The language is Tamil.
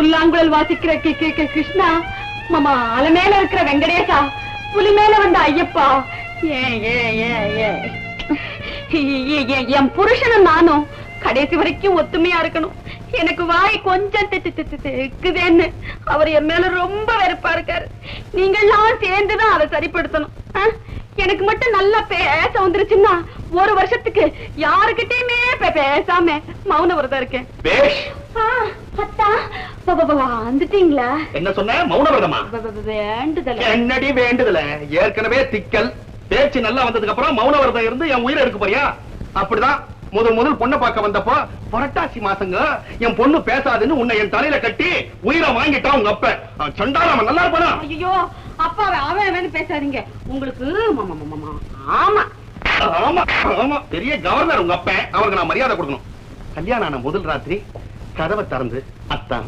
புல்லாங்குழல் வாசிக்கிற கிருஷ்ணா, மாமா அலை மேல இருக்கிற வெங்கடேசா, புலி மேல வந்த ஐயப்பா, என் புருஷனும் நானும் கடைசி வரைக்கும் ஒத்துமையா இருக்கணும். எனக்கு வாய் கொஞ்சம் தெக்குதேன்னு அவர் என் மேல ரொம்ப வெறுப்பா இருக்காரு. நீங்கெல்லாம் சேர்ந்துதான் அதை சரிப்படுத்தணும். எனக்கு மட்டும் நல்லா பேச வந்துருச்சுன்னா ஒரு வருஷத்துக்கு யாருக்கிட்டயுமே பேசாம மௌன விரதம் இருக்கேன். வந்துட்டீங்களா? என்ன சொன்ன? மௌன விரதமா? வேண்டுதல் என்னடி வேண்டுதல? ஏற்கனவே திக்கல் பேச்சு நல்லா வந்ததுக்கு அப்புறம் மௌன விரதம் இருந்து என் உயிரை எடுக்க போறியா? அப்படிதான் முதல் பொண்ணை பார்க்க வந்தப்போ புரட்டாசி மாசங்க என் பொண்ணு பேசாதுன்னு உன்னை என் தலையில கட்டி உயிரை வாங்கிட்டான் உங்க அப்ப. சண்டாளம் நல்லா இருப்பானா? ஐயோ அப்பா, அவன் பேசாதீங்க. உங்களுக்கு ஆமா ஆமா ஆமா பெரிய கவர்னர் உங்க அப்ப. அவருக்கு நான் மரியாதை கொடுக்கணும். கல்யாணம் ஆன முதல் ராத்திரி கதவை திறந்து அத்தான்